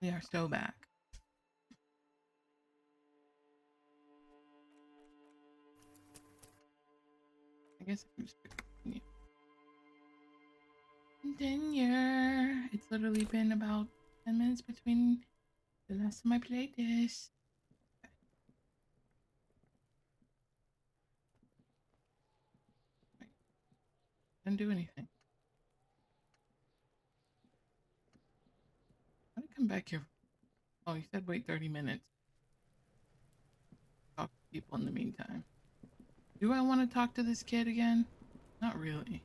We are so back. I guess I can just continue. Continue. It's literally been about 10 minutes between the last time I played this. Didn't do anything. How did I come back here? Oh, you said wait 30 minutes. Talk to people in the meantime. Do I want to talk to this kid again? Not really.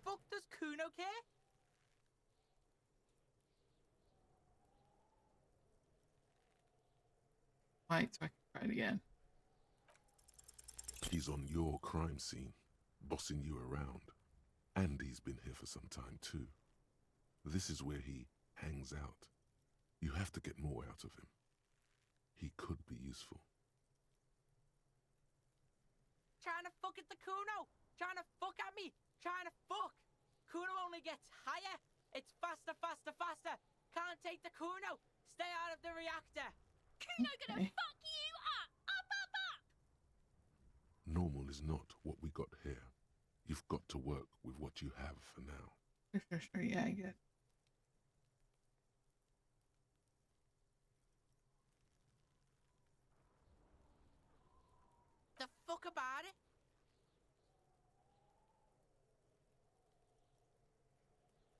Fuck does Kuno care? Right, so I can try it again. He's on your crime scene, bossing you around. And he's been here for some time too. This is where he hangs out. You have to get more out of him. He could be useful. Trying to fuck at the Kuno! Trying to fuck at me! Trying to fuck! Kuno only gets higher! It's faster, faster, faster! Can't take the Kuno! Stay out of the reactor! Kuno gonna fuck you up! Up, up, up! Normal is not what we got here. You've got to work with what you have for now. Sure. Yeah, I get it. The fuck about it?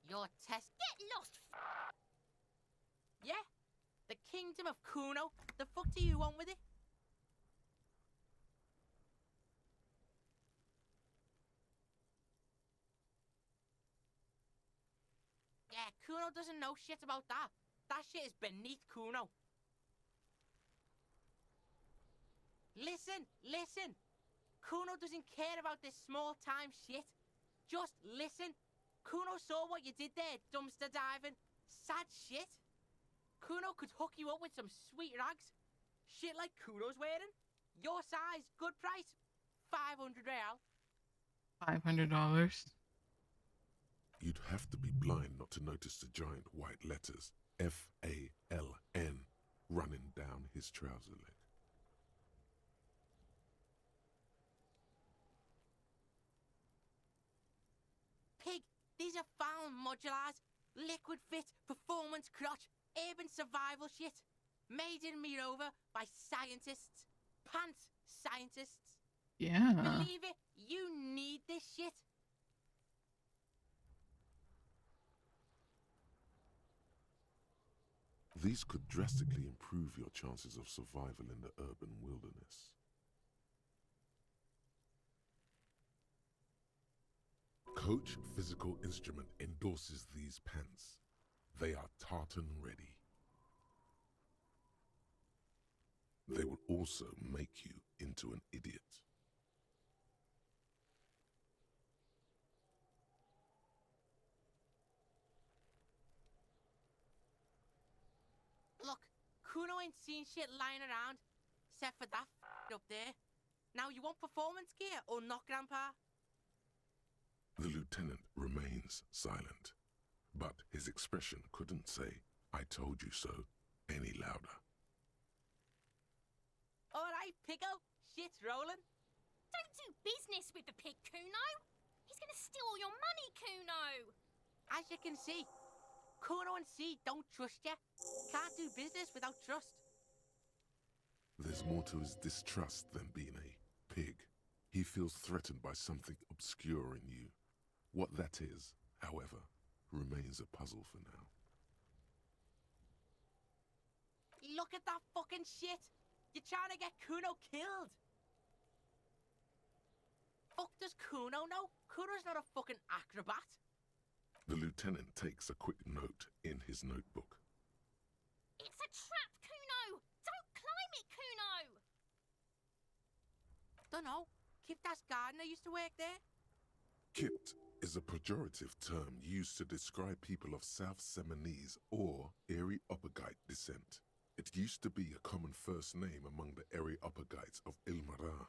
Your test. Get lost! Yeah? The kingdom of Kuno? The fuck do you want with it? Yeah, Kuno doesn't know shit about that. That shit is beneath Kuno. Listen! Kuno doesn't care about this small-time shit. Just listen. Kuno saw what you did there, dumpster diving. Sad shit. Kuno could hook you up with some sweet rags. Shit like Kuno's wearing. Your size, good price. 500 real. $500. You'd have to be blind not to notice the giant white letters FALN running down his trouser leg. Pig, these are found modulars. Liquid fit, performance crotch, urban survival shit. Made in Mirova by scientists. Pants scientists. Yeah. Believe it, you need this shit. These could drastically improve your chances of survival in the urban wilderness. Coach Physical Instrument endorses these pants. They are tartan ready. They will also make you into an idiot. Look, Kuno ain't seen shit lying around, except for that up there. Now you want performance gear or not, Grandpa? The lieutenant remains silent, but his expression couldn't say, "I told you so," any louder. Alright, Pico, shit's rolling. Don't do business with the pig, Kuno! He's gonna steal all your money, Kuno! As you can see, Kuno and C don't trust you. Can't do business without trust. There's more to his distrust than being a pig. He feels threatened by something obscure in you. What that is, however, remains a puzzle for now. Look at that fucking shit. You're trying to get Kuno killed. Fuck does Kuno know? Kuno's not a fucking acrobat. The lieutenant takes a quick note in his notebook. It's a trap, Kuno! Don't climb it, Kuno! Dunno. Kiptas Gardner used to work there. Kipt is a pejorative term used to describe people of South Seminese or Areopagite descent. It used to be a common first name among the Areopagites of Ilmara.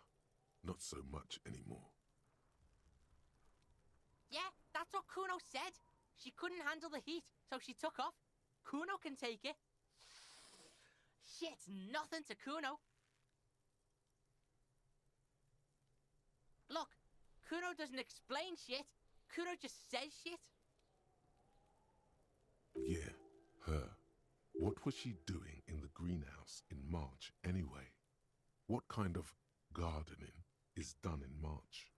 Not so much anymore. That's what Kuno said. She couldn't handle the heat, so she took off. Kuno can take it. Shit's nothing to Kuno. Look, Kuno doesn't explain shit. Kuno just says shit. Yeah, her. What was she doing in the greenhouse in March anyway? What kind of gardening is done in March?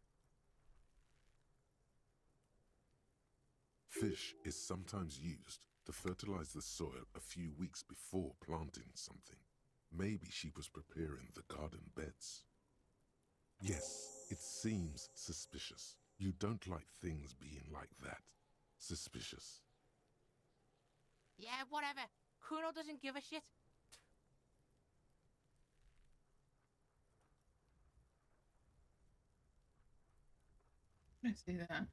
Fish is sometimes used to fertilize the soil a few weeks before planting something. Maybe she was preparing the garden beds. Yes, it seems suspicious. You don't like things being like that. Suspicious. Yeah, whatever. Kuno doesn't give a shit. I see that.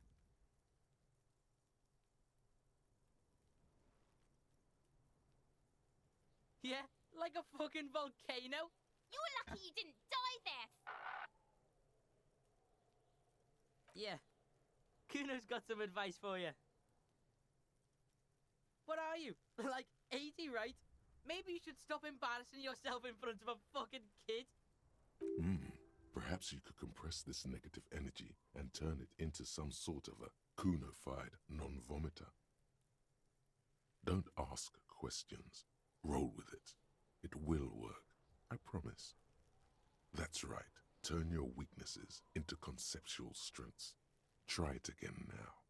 Yeah, like a fucking volcano. You were lucky you didn't die there. Yeah. Kuno's got some advice for you. What are you? Like 80, right? Maybe you should stop embarrassing yourself in front of a fucking kid. Perhaps you could compress this negative energy and turn it into some sort of a Kuno-fied non-vomiter. Don't ask questions. Roll with it. It will work. I promise. That's right. Turn your weaknesses into conceptual strengths. Try it again now.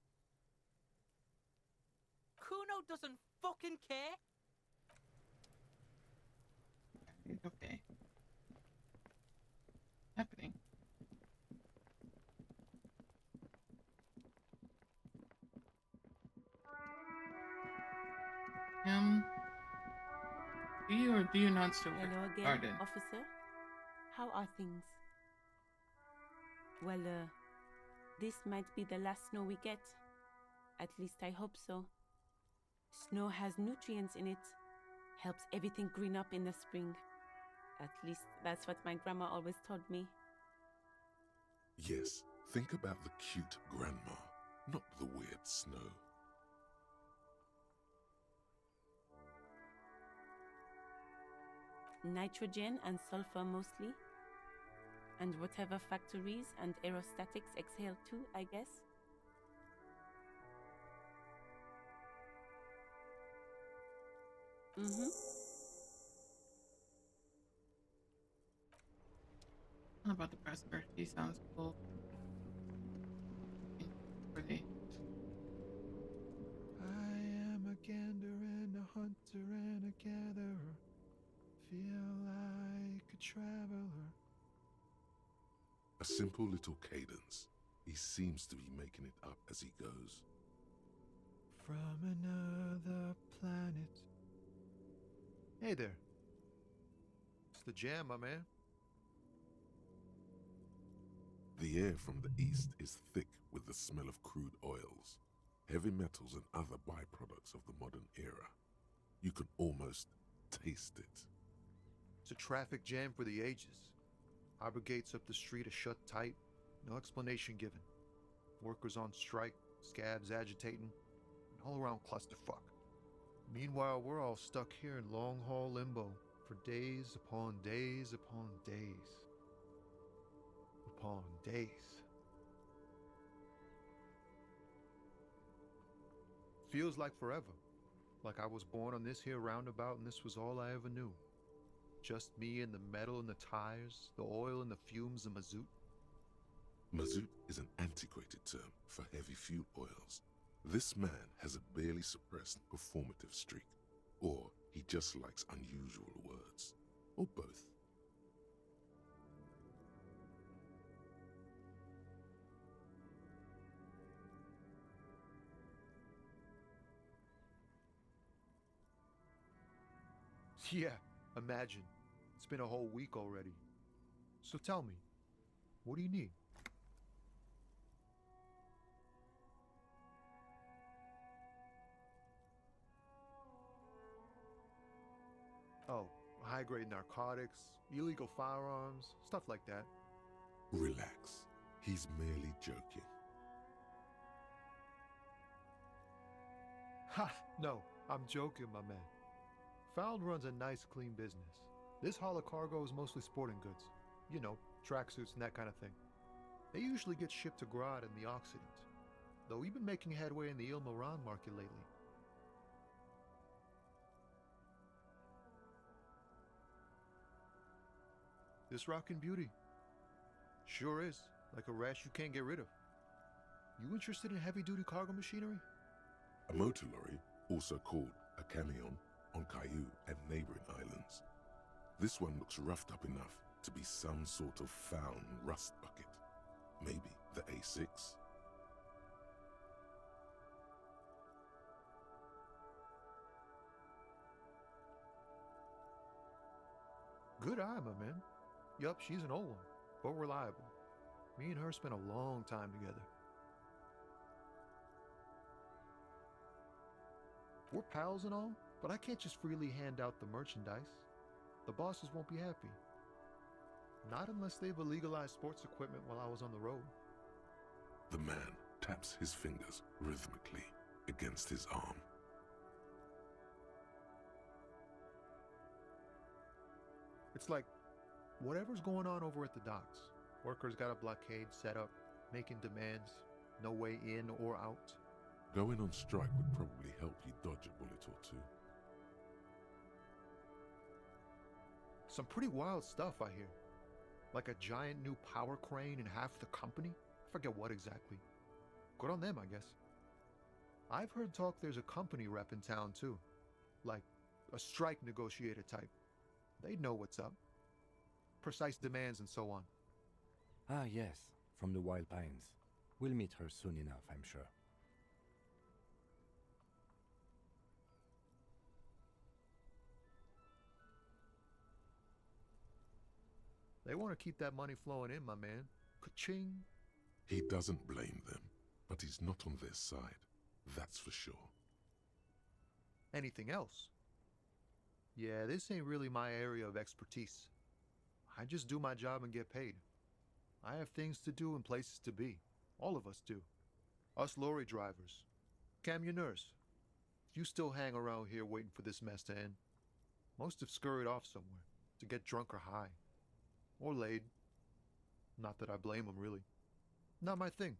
Kuno doesn't fucking care. Okay. Happening. Do you or do you not still work Hello at the again, garden? officer. How are things? Well, this might be the last snow we get. At least I hope so. Snow has nutrients in it. Helps everything green up in the spring. At least that's what my grandma always told me. Yes, think about the cute grandma, not the weird snow. Nitrogen and sulfur mostly. And whatever factories and aerostatics exhale too, I guess. How about the Presper? She sounds cool. Pretty. I am a gander and a hunter and a gatherer. Feel like a traveler. A simple little cadence. He seems to be making it up as he goes. From another planet. Hey there. It's the jam, my man. The air from the east is thick with the smell of crude oils, heavy metals and other byproducts of the modern era. You can almost taste it. It's a traffic jam for the ages. Harbor gates up the street are shut tight, no explanation given. Workers on strike, scabs agitating, an all-around clusterfuck. Meanwhile, we're all stuck here in long-haul limbo for days upon days upon days. Upon days. Feels like forever. Like I was born on this here roundabout and this was all I ever knew. Just me and the metal and the tires, the oil and the fumes of mazout. Mazout is an antiquated term for heavy fuel oils. This man has a barely suppressed performative streak, or he just likes unusual words, or both. Yeah, imagine. It's been a whole week already. So tell me, what do you need? Oh, high-grade narcotics, illegal firearms, stuff like that. Relax. He's merely joking. Ha! No, I'm joking, my man. Found runs a nice, clean business. This haul of cargo is mostly sporting goods. You know, tracksuits and that kind of thing. They usually get shipped to Grad and the Occident, though we've been making headway in the Il Moran market lately. This rockin' beauty. Sure is, like a rash you can't get rid of. You interested in heavy-duty cargo machinery? A motor lorry, also called a camion, on Caillou and neighboring islands. This one looks roughed up enough to be some sort of found rust bucket. Maybe the A6? Good eye, my man. Yup, she's an old one, but reliable. Me and her spent a long time together. We're pals and all, but I can't just freely hand out the merchandise. The bosses won't be happy. Not unless they've illegalized sports equipment while I was on the road. The man taps his fingers rhythmically against his arm. It's like, whatever's going on over at the docks. Workers got a blockade set up, making demands, no way in or out. Going on strike would probably help you dodge a bullet or two. Some pretty wild stuff, I hear. Like a giant new power crane in half the company? I forget what exactly. Good on them, I guess. I've heard talk there's a company rep in town, too. Like a strike negotiator type. They'd know what's up. Precise demands and so on. Ah, yes, from the Wild Pines. We'll meet her soon enough, I'm sure. They want to keep that money flowing in, my man. Ka-ching. He doesn't blame them, but he's not on their side. That's for sure. Anything else? Yeah, this ain't really my area of expertise. I just do my job and get paid. I have things to do and places to be. All of us do. Us lorry drivers. Camionneurs. You still hang around here waiting for this mess to end. Most have scurried off somewhere to get drunk or high. Or laid. Not that I blame them, really. Not my thing.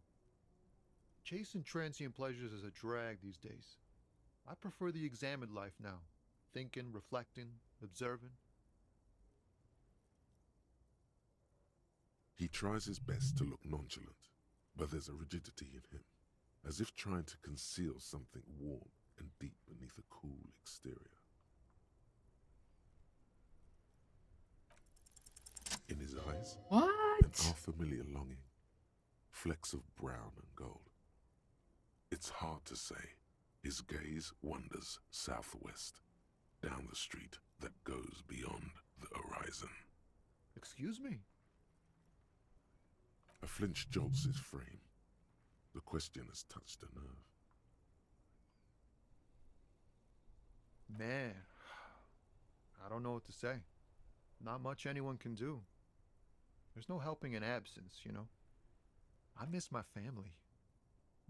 Chasing transient pleasures is a drag these days. I prefer the examined life now. Thinking, reflecting, observing. He tries his best to look nonchalant, but there's a rigidity in him, as if trying to conceal something warm and deep beneath a cool exterior. In his eyes, an What? unfamiliar longing, flecks of brown and gold. It's hard to say. His gaze wanders southwest, down the street that goes beyond the horizon. Excuse me? A flinch jolts his frame. The question has touched a nerve. Man, I don't know what to say. Not much anyone can do. There's no helping in absence, you know. I miss my family.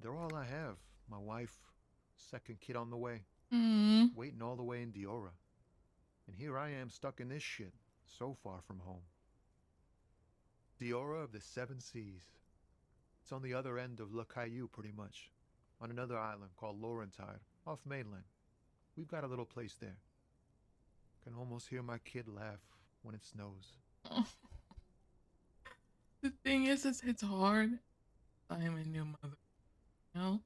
They're all I have. My wife, second kid on the way, waiting all the way in Diora. And here I am stuck in this shit, so far from home. Diora of the Seven Seas. It's on the other end of Le Caillou, pretty much, on another island called Laurentide, off mainland. We've got a little place there. Can almost hear my kid laugh when it snows. The thing is, it's hard. I'm a new mother, you know?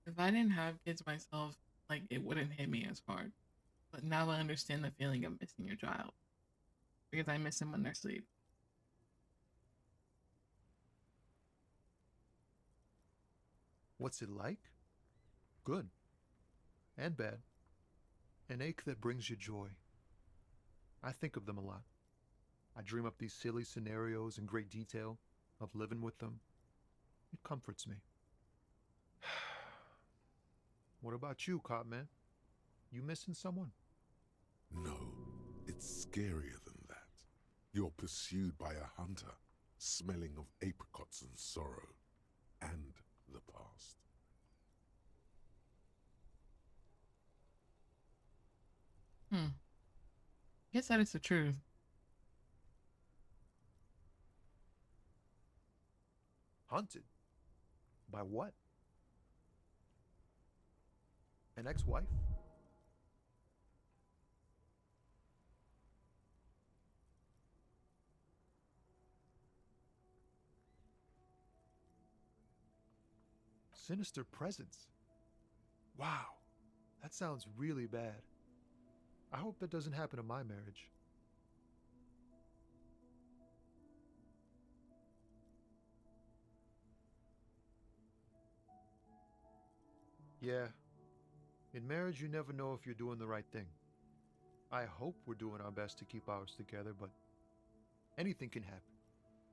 If I didn't have kids myself, like, it wouldn't hit me as hard. But now I understand the feeling of missing your child. Because I miss them when they're asleep. What's it like? Good. And bad. An ache that brings you joy. I think of them a lot. I dream up these silly scenarios in great detail of living with them. It comforts me. What about you, Cop Man? You missing someone? No, it's scarier than that. You're pursued by a hunter, smelling of apricots and sorrow, and the past. Guess that is the truth. Hunted? By what? An ex wife? Sinister presence? Wow, that sounds really bad. I hope that doesn't happen to my marriage. Yeah, in marriage, you never know if you're doing the right thing. I hope we're doing our best to keep ours together, but anything can happen.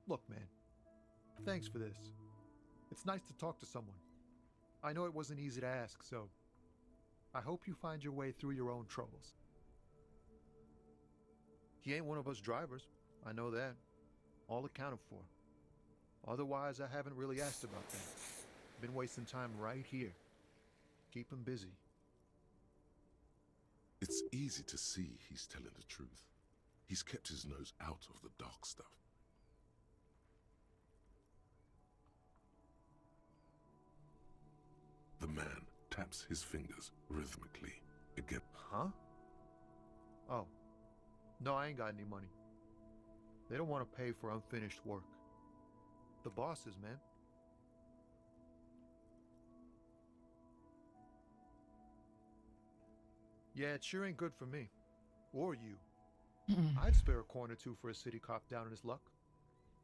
Look, man, thanks for this. It's nice to talk to someone. I know it wasn't easy to ask, so I hope you find your way through your own troubles. He ain't one of us drivers. I know that. All accounted for. Otherwise, I haven't really asked about that. Been wasting time right here. Keep him busy. It's easy to see he's telling the truth. He's kept his nose out of the dark stuff. The man taps his fingers rhythmically again. Huh? Oh. No, I ain't got any money. They don't want to pay for unfinished work. The bosses, man. Yeah, it sure ain't good for me. Or you. I'd spare a coin or two for a city cop down in his luck.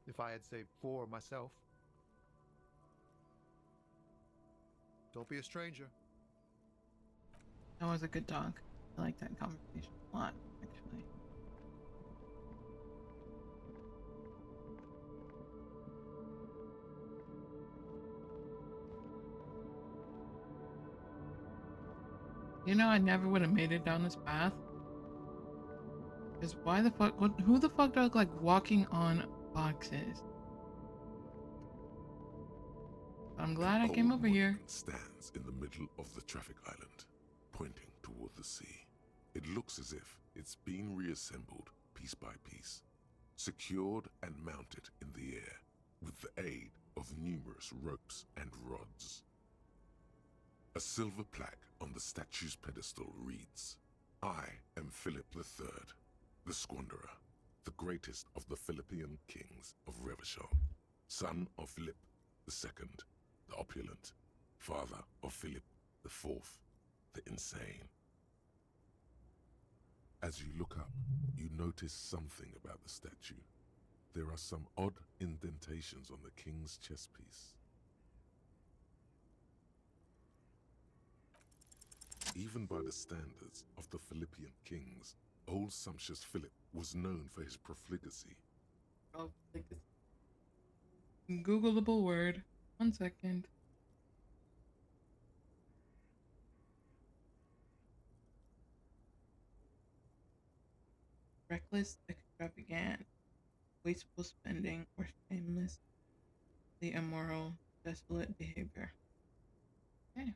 If I had, say, 4 myself. Don't be a stranger. That was a good talk. I like that conversation a lot, actually. You know, I never would have made it down this path. Because why the fuck? Who the fuck do I look like walking on boxes? I'm glad I came Old over here. monument stands in the middle of the traffic island, pointing toward the sea. It looks as if it's been reassembled piece by piece, secured and mounted in the air with the aid of numerous ropes and rods. A silver plaque on the statue's pedestal reads, "I am Philip III, the Squanderer, the greatest of the Philippian kings of Revachol, son of Philip II, the opulent, father of Philip IV, the insane." As you look up, you notice something about the statue. There are some odd indentations on the king's chest piece. Even by the standards of the Philippian kings, old sumptuous Philip was known for his profligacy. Oh, like this Googleable word. 1 second. Reckless, extravagant, wasteful spending, or shamelessly immoral, desolate behavior. Okay.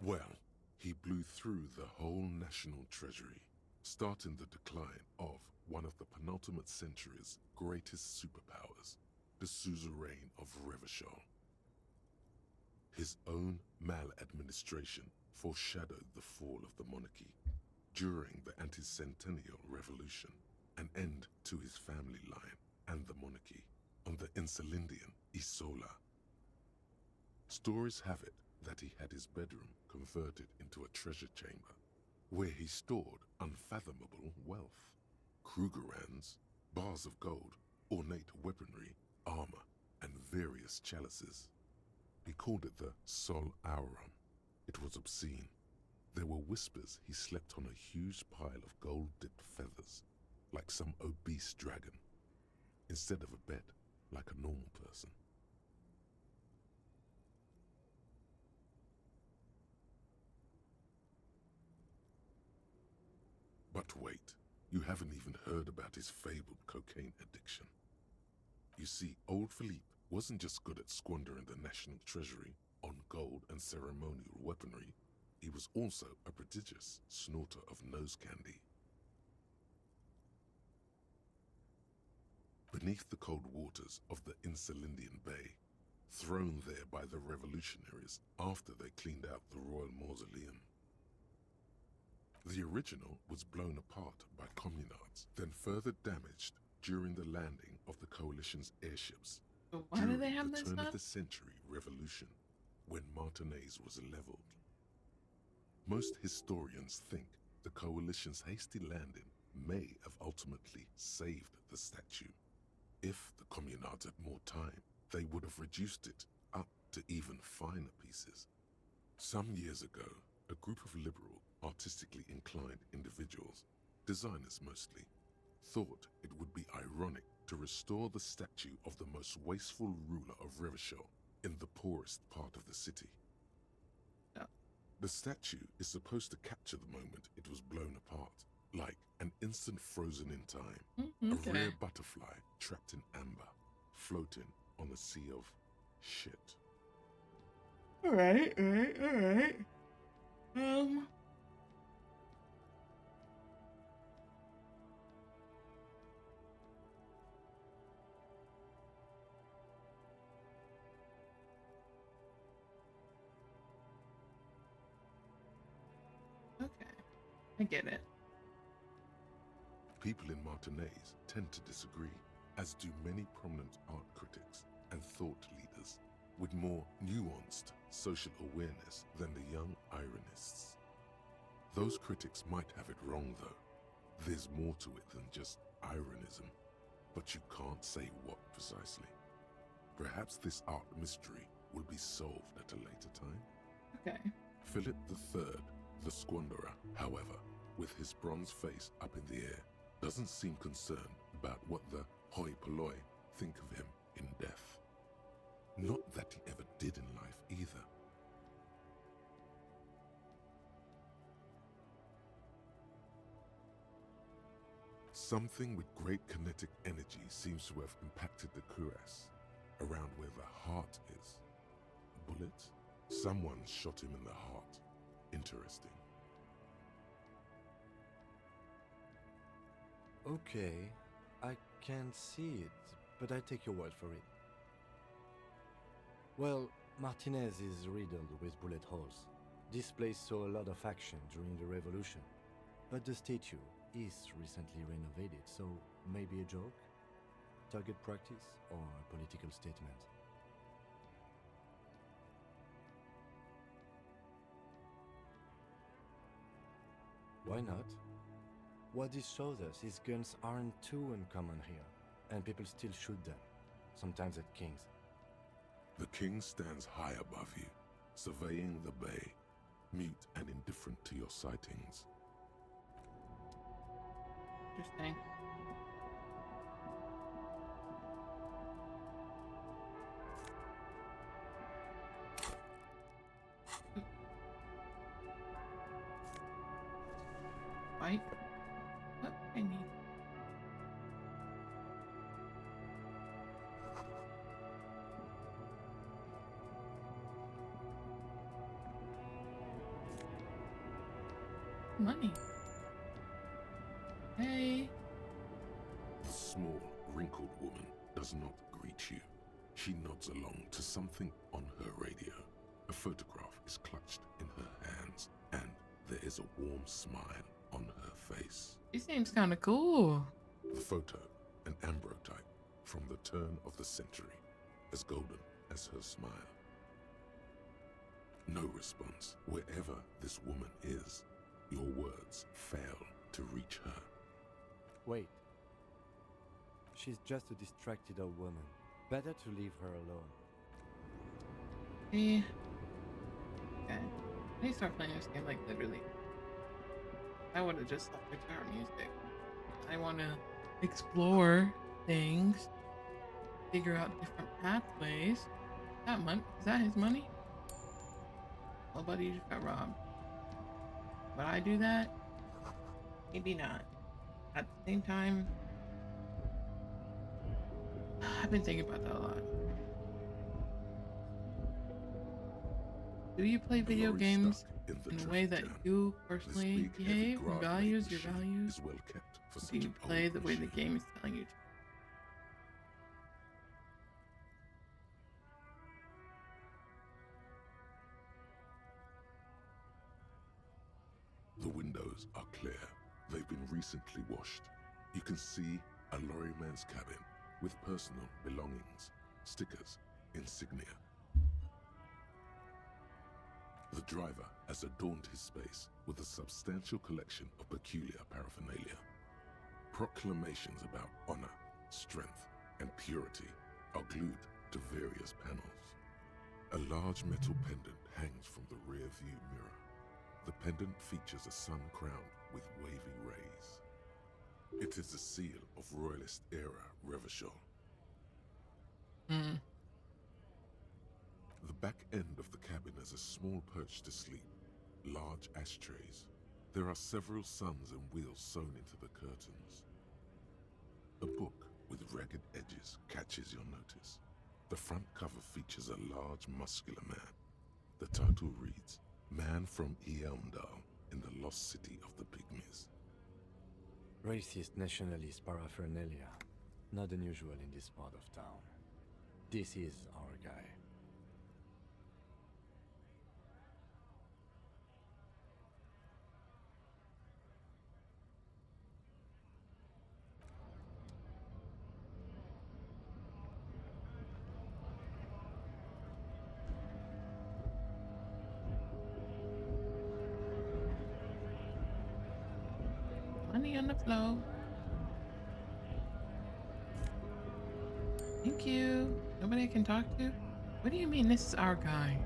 Well, he blew through the whole national treasury, starting the decline of one of the penultimate century's greatest superpowers, the suzerain of Revachol. His own maladministration foreshadowed the fall of the monarchy during the anti-centennial revolution, an end to his family line and the monarchy on the Insulindian Isola. Stories have it that he had his bedroom converted into a treasure chamber, where he stored unfathomable wealth. Krugerrands, bars of gold, ornate weaponry, armor, and various chalices. He called it the Sol Auron. It was obscene. There were whispers he slept on a huge pile of gold-dipped feathers, like some obese dragon, instead of a bed, like a normal person. But wait, you haven't even heard about his fabled cocaine addiction. You see, old Philippe wasn't just good at squandering the national treasury on gold and ceremonial weaponry. he was also a prodigious snorter of nose candy. Beneath the cold waters of the Insulindian Bay, thrown there by the revolutionaries after they cleaned out the royal mausoleum. The original was blown apart by communards, then further damaged during the landing of the coalition's airships So why do during they have the this turn stuff? of the century revolution, when Martinez was leveled. Most historians think the coalition's hasty landing may have ultimately saved the statue. If the communards had more time, they would have reduced it up to even finer pieces. Some years ago, a group of liberal, artistically inclined individuals, designers mostly, thought it would be ironic to restore the statue of the most wasteful ruler of Revachol in the poorest part of the city. Yeah. The statue is supposed to capture the moment it was blown apart, like an instant frozen in time, a rare butterfly trapped in amber, floating on a sea of shit. Alright. Okay. I get it. People in Martinez tend to disagree, as do many prominent art critics and thought leaders with more nuanced social awareness than the young ironists. Those critics might have it wrong though. There's more to it than just ironism, but you can't say what precisely. Perhaps this art mystery will be solved at a later time. Okay. Philip III, the Squanderer, however, with his bronze face up in the air, doesn't seem concerned about what the hoi polloi think of him in death. Not that he ever did in life either. Something with great kinetic energy seems to have impacted the cuirass, around where the heart is. A bullet? Someone shot him in the heart. Interesting. Okay, I can't see it, but I take your word for it. Well, Martinez is riddled with bullet holes. This place saw a lot of action during the revolution, but the statue is recently renovated, so maybe a joke? Target practice or a political statement? Why not? What this shows us is guns aren't too uncommon here, and people still shoot them, sometimes at kings. The king stands high above you, surveying the bay, mute and indifferent to your sightings. Interesting. Fight? What I need? Money. Hey. The small, wrinkled woman does not greet you. She nods along to something on her radio. A photograph is clutched in her hands, and there is a warm smile on her face. She seems kind of cool. The photo, an ambrotype from the turn of the century, as golden as her smile. No response. Wherever this woman is, your words fail to reach her. Wait. She's just a distracted old woman. Better to leave her alone. Hey. Okay. I need to start playing this game like literally. I would have just left guitar music. I want to explore things, figure out different pathways. That money, is that his money? Oh, buddy, you just got robbed. Would I do that? Maybe not. At the same time, I've been thinking about that a lot. Do you play A video lorry games stuck in the in a way traffic that jam. you This personally big, heavy behave and grog-laden values your machine values? is well kept for Or such do you an play old the way the machine. game is telling you to? The windows are clear. They've been recently washed. You can see a lorryman's cabin with personal belongings, stickers, insignia. The driver has adorned his space with a substantial collection of peculiar paraphernalia. Proclamations about honor, strength, and purity are glued to various panels. A large metal pendant hangs from the rear view mirror. The pendant features a sun crowned with wavy rays. It is the seal of Royalist era Revachol. Mm. The back end of the cabin has a small perch to sleep, large ashtrays. There are several suns and wheels sewn into the curtains. A book with ragged edges catches your notice. The front cover features a large, muscular man. The title reads, Man from Eamdal in the Lost City of the Pygmies. Racist nationalist paraphernalia. Not unusual in this part of town. This is our guy. Money on the flow. Thank you. Nobody I can talk to? What do you mean this is our guy?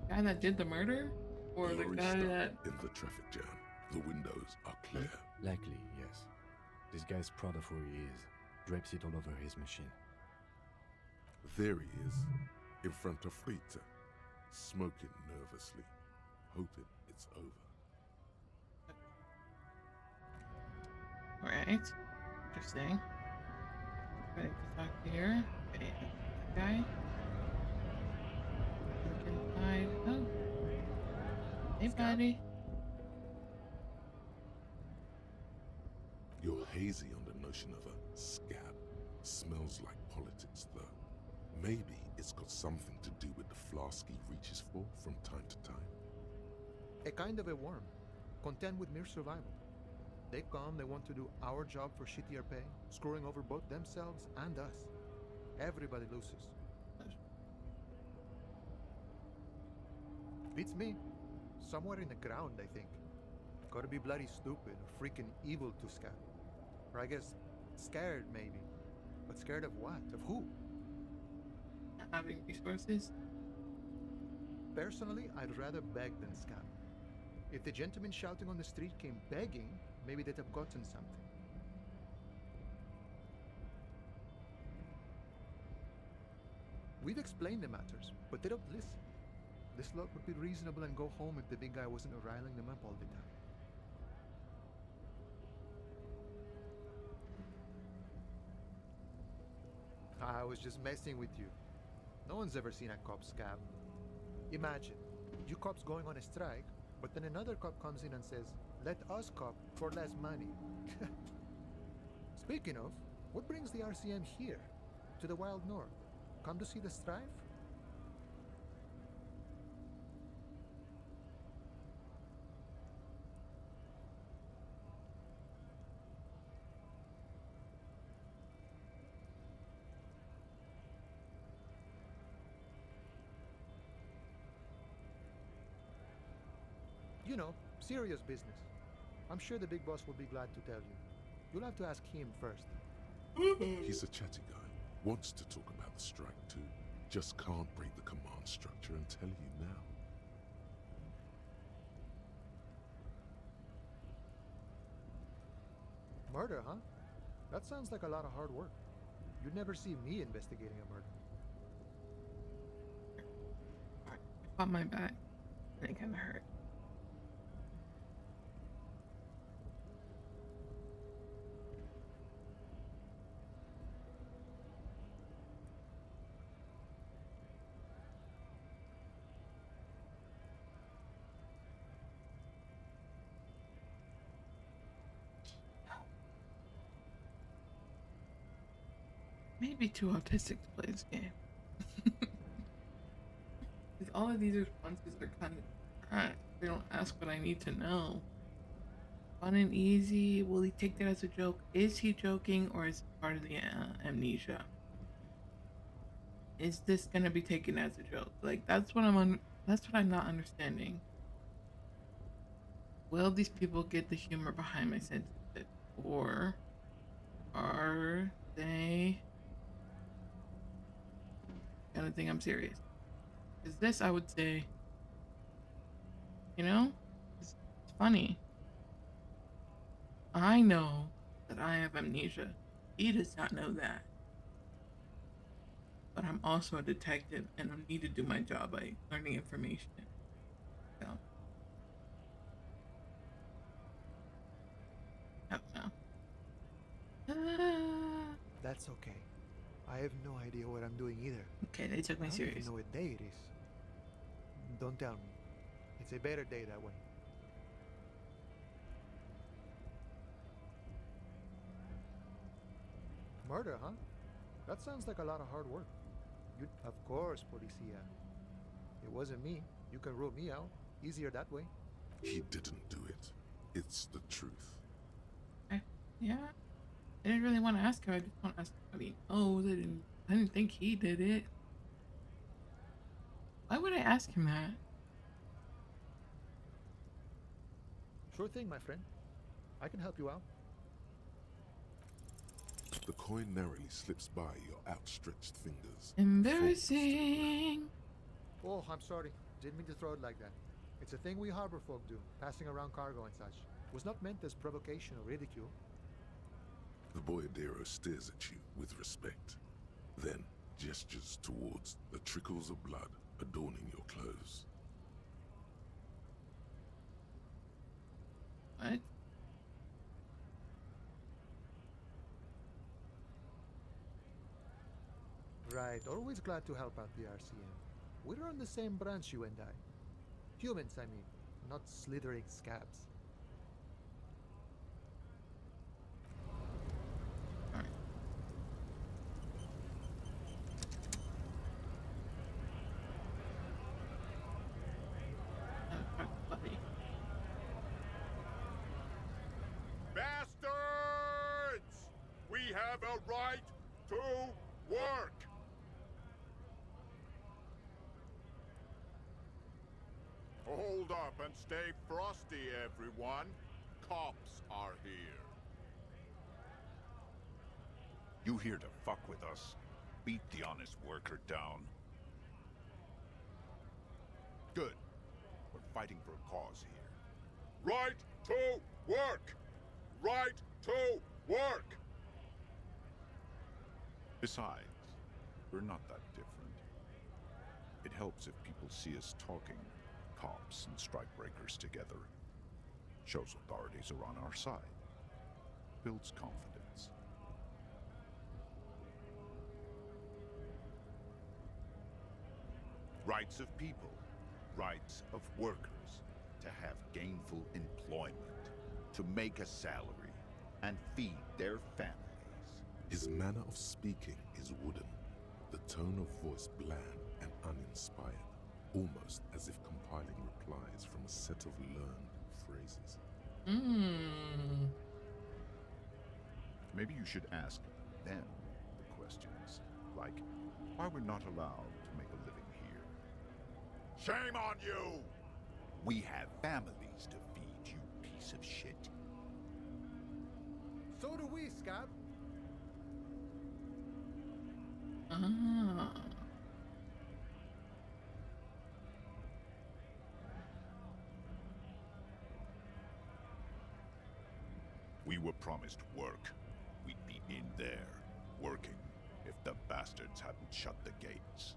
Guy that did the murder? Or the Lorry guy stuck that... in the traffic jam. The windows are clear. Likely, yes. This guy's proud of who he is. Drapes it all over his machine. There he is, in front of Rita, smoking nervously, hoping it's over. Alright. Interesting. Ready to talk to here. Okay, that guy. Look inside. Oh. Hey, buddy. You're hazy on the notion of a scab. Smells like politics, though. Maybe it's got something to do with the flask he reaches for from time to time. A kind of a worm, content with mere survival. They come, they want to do our job for shittier pay, screwing over both themselves and us. Everybody loses. Beats me. Somewhere in the ground, I think. Gotta be bloody stupid or freaking evil to scab. Or I guess scared, maybe. But scared of what? Of who? Having resources. Personally, I'd rather beg than scab. If the gentleman shouting on the street came begging, maybe they'd have gotten something. We've explained the matters, but they don't listen. This lot would be reasonable and go home if the big guy wasn't riling them up all the time. I was just messing with you. No one's ever seen a cop scab. Imagine, you cops going on a strike, but then another cop comes in and says, let us cop for less money. Speaking of, what brings the RCM here? To the wild north? Come to see the strife? You know, serious business. I'm sure the big boss will be glad to tell you. You'll have to ask him first. He's a chatty guy. Wants to talk about the strike too. Just can't break the command structure and tell you now. Murder, huh? That sounds like a lot of hard work. You'd never see me investigating a murder. I caught my back. And it kind of hurt. may be too autistic to play this game. All of these responses are kind of trash. They don't ask what I need to know. Fun and easy. Will he take that as a joke? Is he joking, or is it part of the amnesia? Is this gonna be taken as a joke? Like that's what That's what I'm not understanding. Will these people get the humor behind my sentences, or are they gonna think I'm serious? Is this, I would say, it's funny. I know that I have amnesia. He does not know that. But I'm also a detective and I need to do my job by learning information. So, I don't know. That's okay. I have no idea what I'm doing either. Okay, they took me I don't serious. even know what day it is. Don't tell me. It's a better day that way. Murder, huh? That sounds like a lot of hard work. Of course, Policia. It wasn't me. You can rule me out. Easier that way. He didn't do it. It's the truth. Yeah. I didn't really want to ask her. I just want to ask somebody. Oh, I didn't think he did it. Why would I ask him that? Sure thing, my friend. I can help you out. The coin narrowly slips by your outstretched fingers. Embarrassing. Oh, I'm sorry. Didn't mean to throw it like that. It's a thing we harbor folk do, passing around cargo and such. Was not meant as provocation or ridicule. The boyadero stares at you with respect, then gestures towards the trickles of blood adorning your clothes. What? Right, always glad to help out the RCM. We're on the same branch, you and I. Humans, I mean, not slithering scabs. Alright. Buddy. Bastards! We have a right to work! Hold up and stay frosty, everyone. Cops are here. You here to fuck with us? Beat the honest worker down. Good. We're fighting for a cause here. Right to work! Right to work! Besides, we're not that different. It helps if people see us talking, cops and strikebreakers together. Shows authorities are on our side. Builds confidence. Rights of people. Rights of workers. To have gainful employment. To make a salary. And feed their families. His manner of speaking is wooden, the tone of voice bland and uninspired, almost as if compiling replies from a set of learned phrases. Maybe you should ask them the questions, like why we're not allowed to make a living here. Shame on you! We have families to feed, you piece of shit. So do we, Scab. Ah. We were promised work. We'd be in there, working, if the bastards hadn't shut the gates.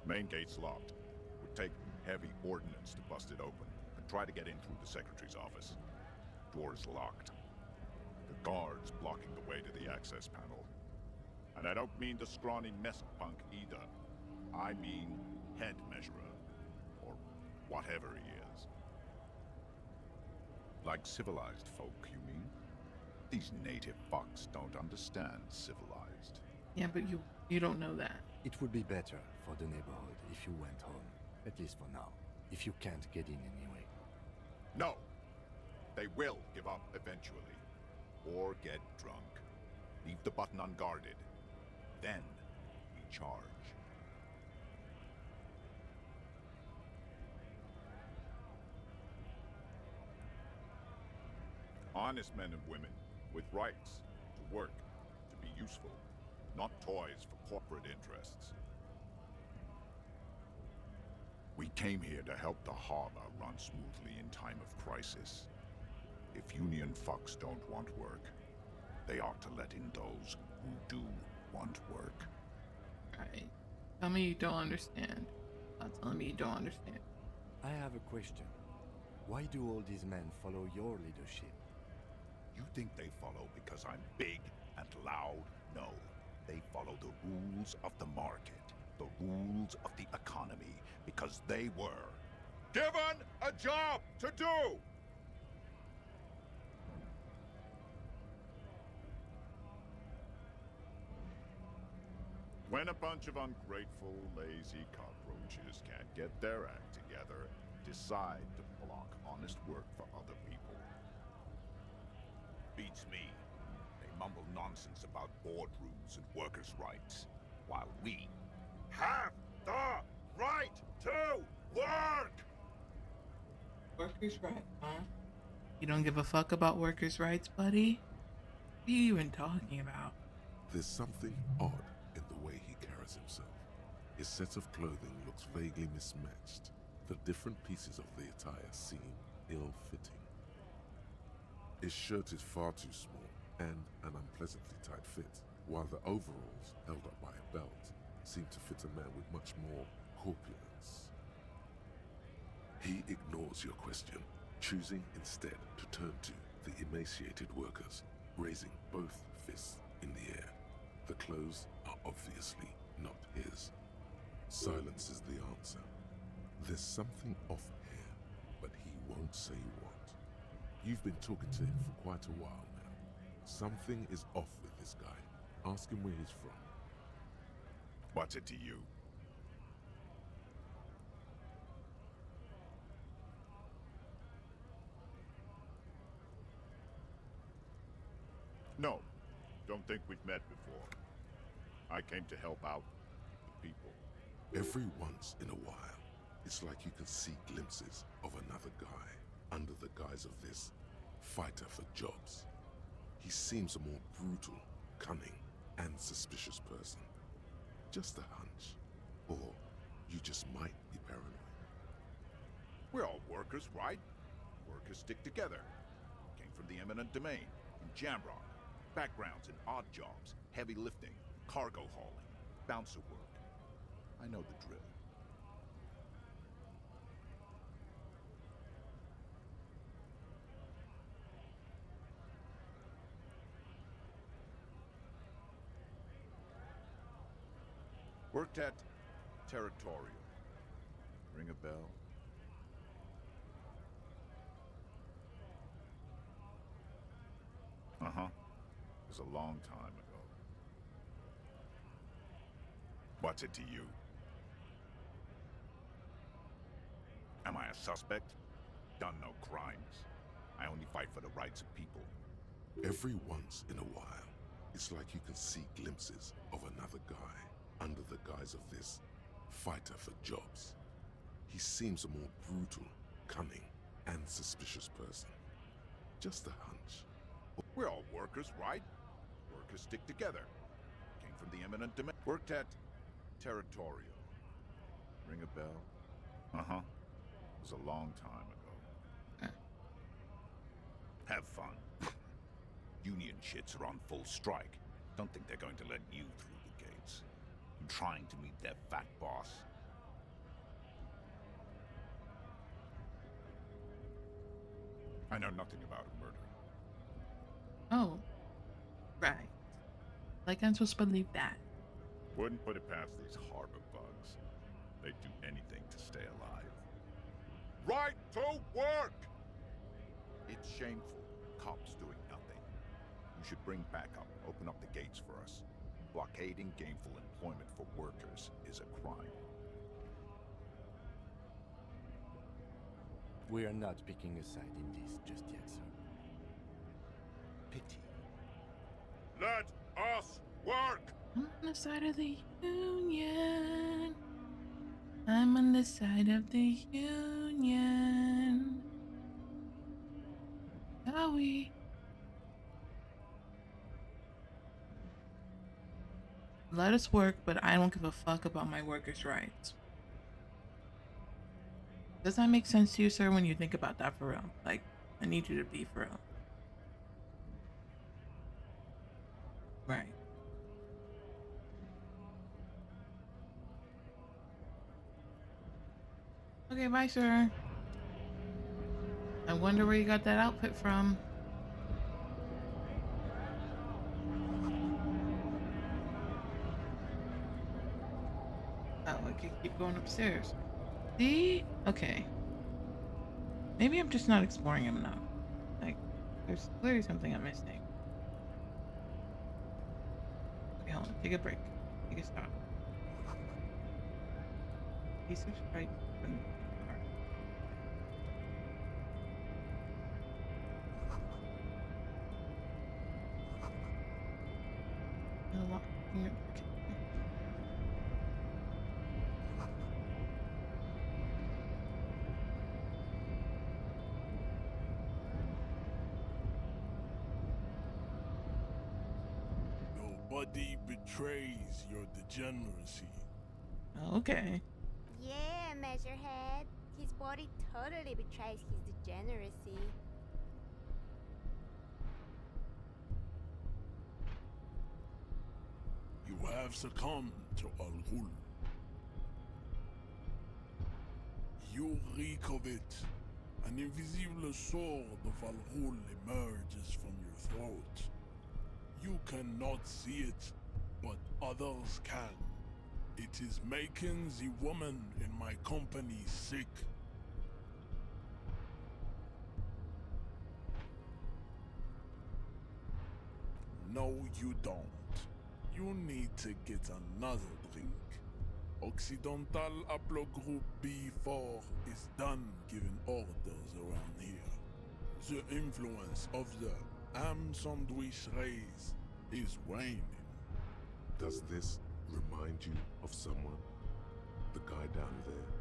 Main gate's locked. Would take heavy ordnance to bust it open, and try to get in through the secretary's office. Door's locked. The guards blocking the way to the access panel. And I don't mean the scrawny mess punk either. I mean head measurer, or whatever he is. Like civilized folk, you mean? These native fucks don't understand civilized. Yeah, but you don't know that. It would be better for the neighborhood if you went home, at least for now, if you can't get in anyway. No! They will give up eventually. Or get drunk. Leave the button unguarded. Then we charge. Honest men and women with rights to work, to be useful, not toys for corporate interests. We came here to help the harbor run smoothly in time of crisis. If Union fucks don't want work, they ought to let in those who do want work. Right. Tell me you don't understand. Stop telling me you don't understand. I have a question. Why do all these men follow your leadership? You think they follow because I'm big and loud? No. They follow the rules of the market, the rules of the economy, because they were given a job to do! When a bunch of ungrateful, lazy cockroaches can't get their act together, decide to block honest work for other people. Beats me. They mumble nonsense about boardrooms and workers' rights, while we have the right to work! Workers' rights, huh? You don't give a fuck about workers' rights, buddy? What are you even talking about? There's something odd in the way he carries himself. His set of clothing looks vaguely mismatched. The different pieces of the attire seem ill-fitting. His shirt is far too small and an unpleasantly tight fit, while the overalls, held up by a belt, seem to fit a man with much more corpulence. He ignores your question, choosing instead to turn to the emaciated workers, raising both fists in the air. The clothes are obviously not his. Silence is the answer. There's something off here, but he won't say what. You've been talking to him for quite a while now. Something is off with this guy. Ask him where he's from. What's it to you? No, don't think we've met before. I came to help out the people. Every once in a while, it's like you can see glimpses of another guy under the guise of this fighter for jobs. He seems a more brutal, cunning, and suspicious person. Just a hunch. Or you just might be paranoid. We're all workers, right? Workers stick together. Came from the eminent domain, in Jamrock. Backgrounds in odd jobs, heavy lifting, cargo hauling, bouncer work. I know the drill. Worked at Territorial. Ring a bell? Uh-huh. It was a long time ago. What's it to you? Am I a suspect? Done no crimes. I only fight for the rights of people. Every once in a while, it's like you can see glimpses of another guy under the guise of this fighter for jobs. He seems a more brutal, cunning, and suspicious person. Just a hunch. We're all workers, right? Workers stick together. Came from the eminent domain. Worked at Territorial. Ring a bell? Uh-huh. It was a long time ago. Have fun. Union shits are on full strike. Don't think they're going to let you through the gates. I'm trying to meet their fat boss. I know nothing about a murder. Oh, right. Like I'm supposed to believe that. Wouldn't put it past these harbor bugs. They'd do anything to stay alive. Right to work! It's shameful. Cops doing nothing. should bring backup. Open up the gates for us. Blockading gainful employment for workers is a crime. We are not picking a side in this just yet, sir. Pity. Let us work! I'm on the side of the Union. I'm on the side of the Union. Are we? Let us work, but I don't give a fuck about my workers' rights. Does that make sense to you, sir, when you think about that for real? Like, I need you to be for real. Right. Okay, bye, sir. I wonder where you got that outfit from. Oh, I could keep going upstairs. See? Okay. Maybe I'm just not exploring him enough. Like, there's clearly something I'm missing. Okay, hold on. Take a break. Take a stop. Piece of straight. Nobody betrays your degeneracy. Okay. Yeah, Measurehead. His body totally betrays his degeneracy. You have succumbed to Al Ghul. You reek of it. An invisible sword of Al Ghul emerges from your throat. You cannot see it, but others can. It is making the woman in my company sick. No, you don't. You need to get another drink. Occidental Haplogroup B4 is done giving orders around here. The influence of the ham sandwich race is waning. Does this remind you of someone? The guy down there?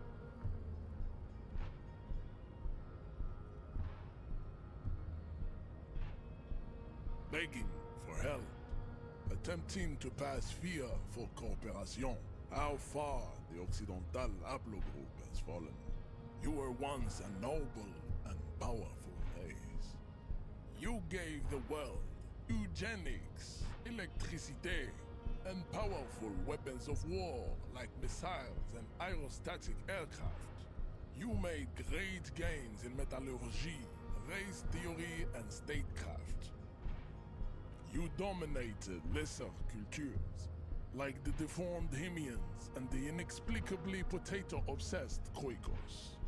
Begging for help. Attempting to pass fear for cooperation. How far the Occidental Haplogroup has fallen. You were once a noble and powerful race. You gave the world eugenics, electricity, and powerful weapons of war like missiles and aerostatic aircraft. You made great gains in metallurgy, race theory, and statecraft. You dominated lesser cultures, like the deformed Hemians and the inexplicably potato-obsessed Quakers.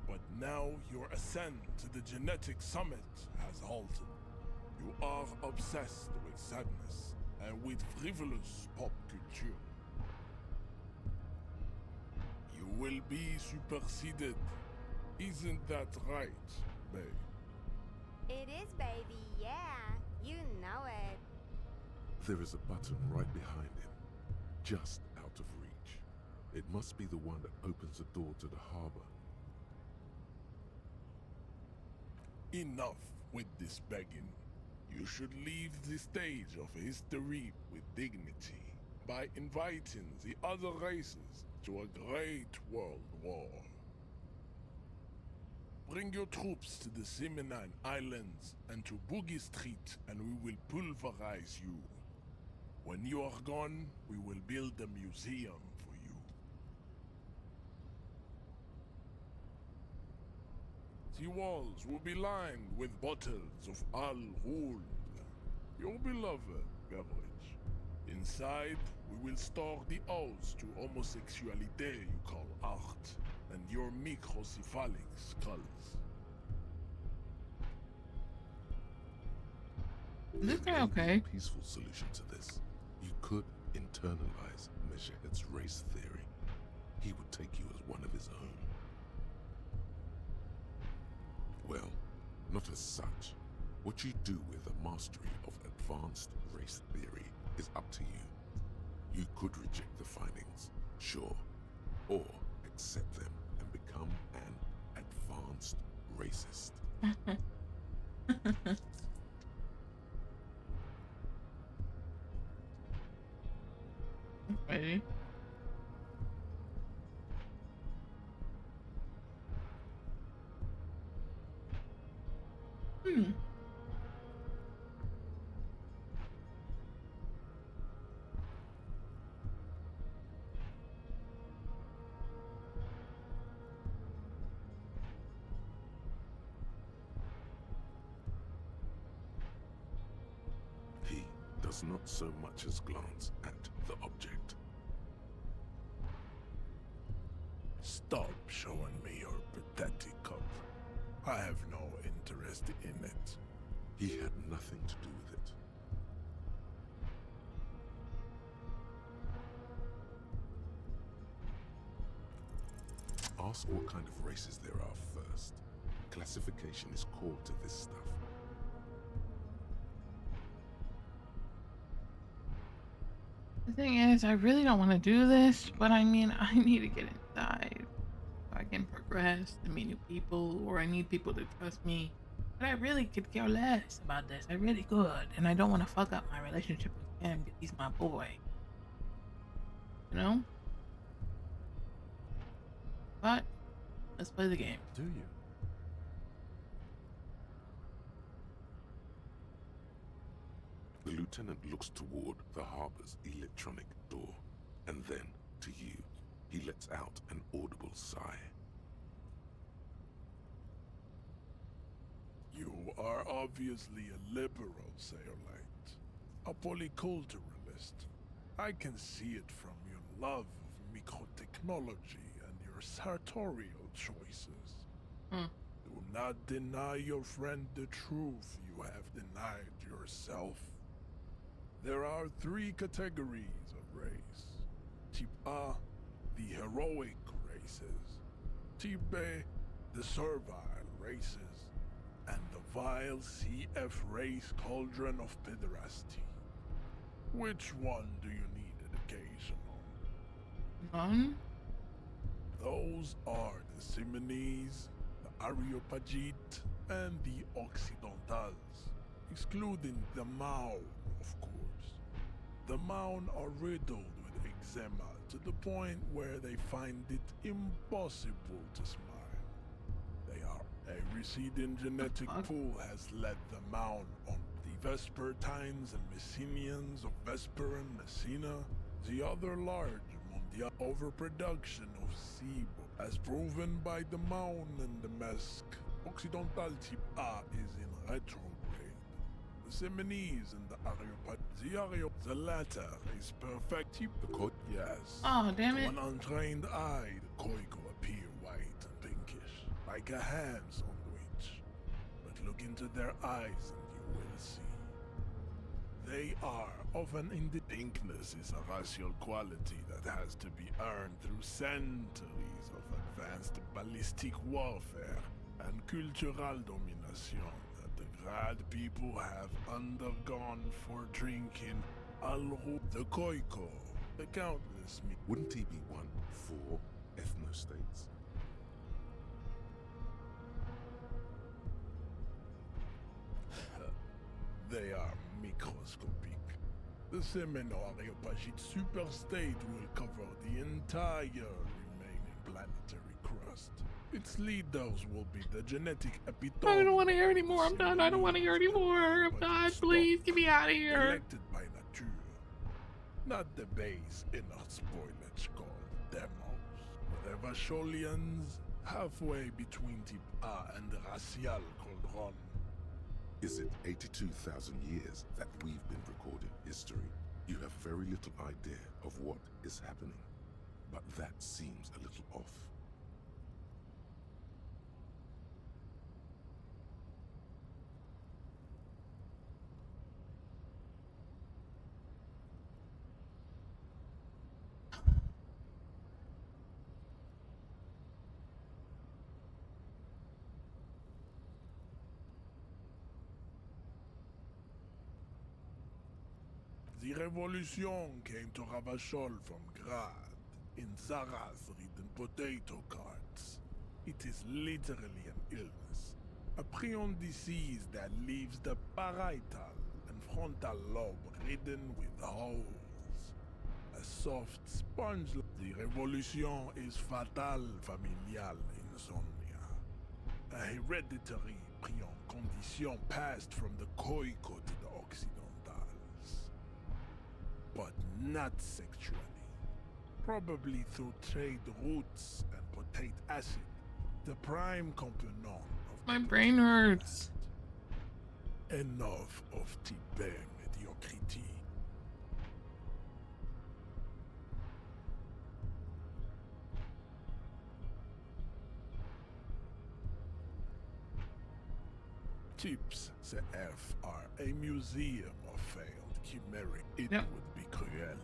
But now your ascent to the genetic summit has halted. You are obsessed with sadness and with frivolous pop culture. You will be superseded. Isn't that right, babe? It is, baby, yeah. You know it. There is a button right behind him, just out of reach. It must be the one that opens the door to the harbor. Enough with this begging. You should leave the stage of history with dignity by inviting the other races to a great world war. Bring your troops to the Seminine Islands and to Boogie Street, and we will pulverize you. When you are gone, we will build a museum for you. The walls will be lined with bottles of Al Ghul, your beloved beverage. Inside, we will store the odes to homosexuality you call art, and your microcephalic skulls. Is this There guy may be okay? a peaceful solution to this. You could internalize Measurehead's race theory. He would take you as one of his own. Well, not as such. What you do with a mastery of advanced race theory is up to you. You could reject the findings, sure, or accept them and become an advanced racist. Okay. Hmm. He does not so much as glance at the object. Stop showing me your pathetic cup. I have no interest in it. He had nothing to do with it. Ask what kind of races there are first. Classification is core to this stuff. The thing is, I really don't want to do this, but I mean, I need to get inside so I can progress and meet new people, or I need people to trust me. But I really could care less about this. I really could, and I don't want to fuck up my relationship with him because he's my boy. You know? But let's play the game. Do you? The lieutenant looks toward the harbor's electronic door, and then to you. He lets out an audible sigh. You are obviously a liberal, Sayolite. A polyculturalist. I can see it from your love of microtechnology and your sartorial choices. Do not deny your friend the truth you have denied yourself. There are 3 categories of race. Type A, the heroic races. Type B, the servile races. And the vile CF race cauldron of pederasty. Which one do you need education on? None? Those are the Simonese, the Areopagite, and the Occidentals, excluding the Maun, of course. The Maun are riddled with eczema to the point where they find it impossible to smile. They are a receding genetic pool has led the Maun on the Vespertines and Messenians of Vesper and Messina, the other large mondial overproduction of SIBO, as proven by the Maun and the Mesk. Occidental type A is in retrograde. The Simonese and the the latter is perfect type. The Koi? Yes. Oh, damn To it. an untrained eye, the Koiko appear white and pinkish, like a ham sandwich. But look into their eyes and you will see. They are of an pinkness is a racial quality that has to be earned through centuries of advanced ballistic warfare and cultural domination that the Grad people have undergone for drinking the Koiko, the countless Wouldn't he be one for ethnostates? They are microscopic. The Semenoreopagite superstate will cover the entire remaining planetary crust. Its leaders will be the genetic epitome. I don't want to hear anymore. I'm done. I don't want to hear anymore. I'm done. Please get me out of here. Elected by nature. Not the base inner spoilage called demos. The Vasholians, halfway between Type A and the Racial Cauldron. Is it 82,000 years that we've been recording history? You have very little idea of what is happening, but that seems a little off. The revolution came to Ravachol from Grad in Zaras ridden potato carts. It is literally an illness. A prion disease that leaves the parietal and frontal lobe ridden with holes. A soft sponge. The revolution is fatal familial insomnia. A hereditary prion condition passed from the Khoico to the Occidentals. But not sexually. Probably through trade routes and potate acid, the prime component of My the brain hurts. Enough of Tibet mediocrity. Tips CF are a museum of failed chimeric. It Yep. would be cruel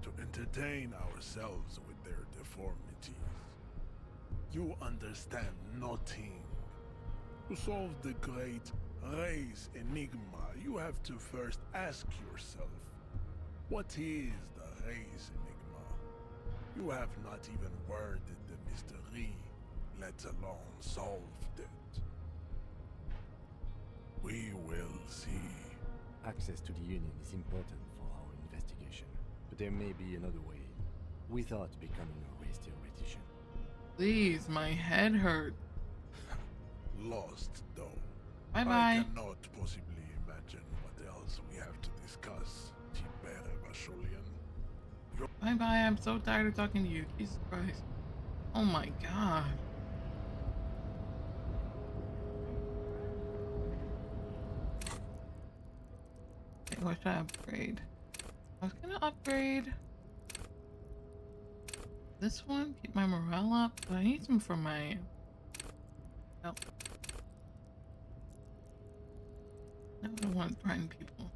to entertain ourselves with their deformities. You understand nothing. To solve the great race enigma, you have to first ask yourself, what is the race enigma? You have not even worded the mystery, let alone solved it. We will see. Access to the Union is important for our investigation, but there may be another way without becoming a race theoretician. Please, my head hurts. Lost, though. Bye I bye. cannot possibly imagine what else we have to discuss, Tibere Vacholian. Bye bye. I'm so tired of talking to you. Jesus Christ. Oh my god. Okay, what should I upgrade? I was gonna upgrade this one, keep my morale up, but I need some for my health. I don't want to threaten people.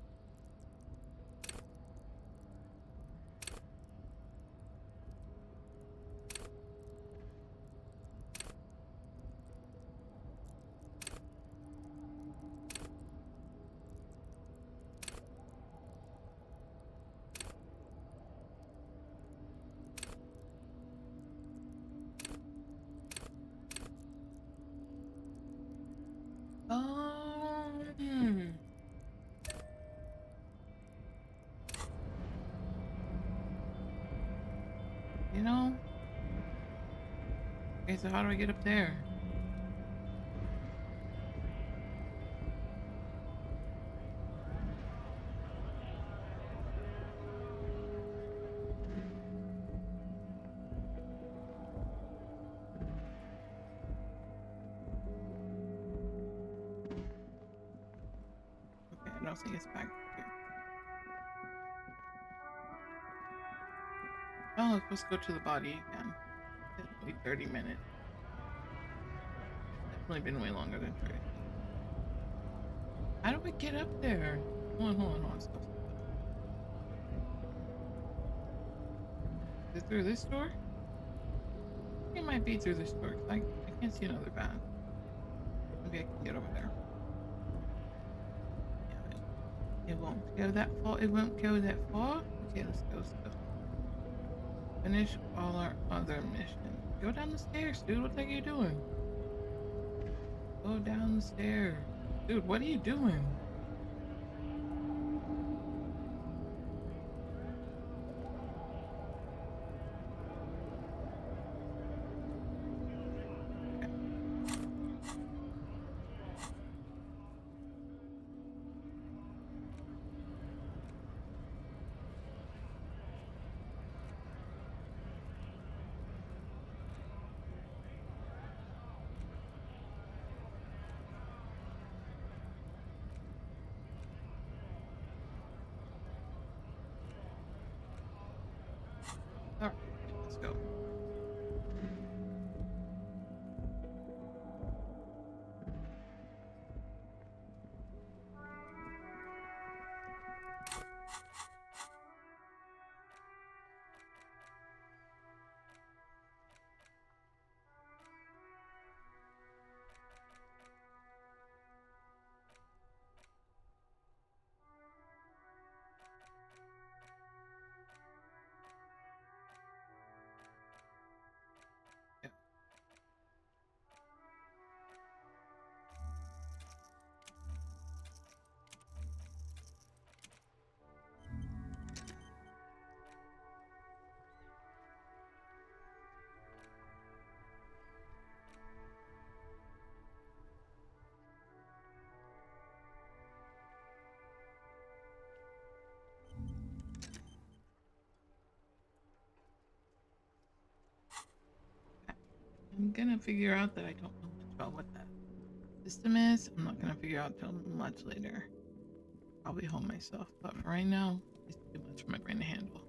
Hmm. You know? Okay, so how do I get up there? Okay, I don't think it's back here. Oh, let's go to the body again. Definitely 30 minutes. Definitely been way longer than 30. How do we get up there? Hold on. Stop. Is it through this door? It might be through this door. I can't see another path. Maybe I can get over there. Yeah, it won't go that far. It won't go that far. Okay, let's go. Finish all our other missions. Go down the stairs, dude. What the heck are you doing? Go down the stairs. Dude, what are you doing? I'm gonna figure out that I don't know much about what that system is. I'm not gonna figure out till much later. Probably home myself, but for right now, it's too much for my brain to handle.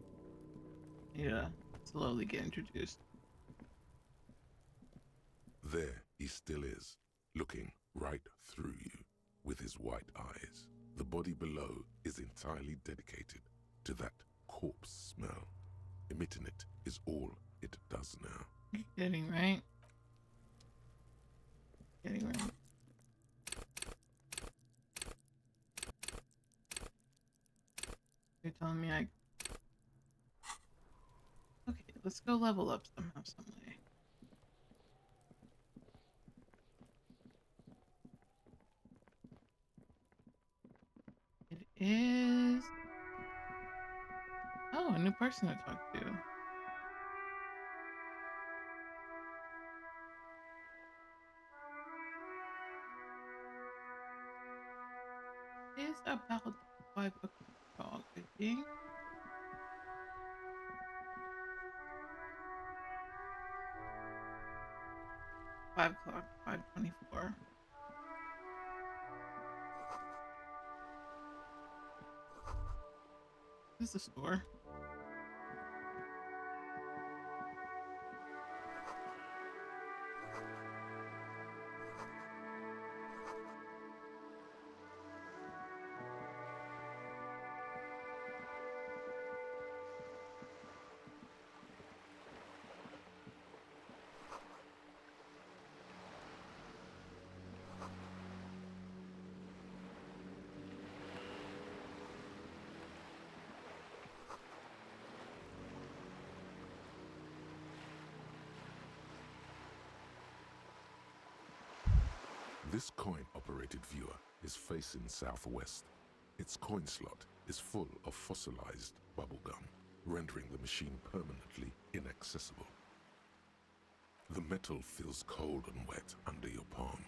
I need to slowly get introduced. There he still is, looking right through you with his white eyes. The body below is entirely dedicated to that corpse smell. Emitting it is all it does now. You're getting right. Getting right. You're telling me I... Okay, let's go level up somehow, some way. It is... Oh, a new person to talk to. It's about 5 o'clock, I think. $5, 5:24. This is the store. This coin-operated viewer is facing southwest. Its coin slot is full of fossilized bubblegum, rendering the machine permanently inaccessible. The metal feels cold and wet under your palm.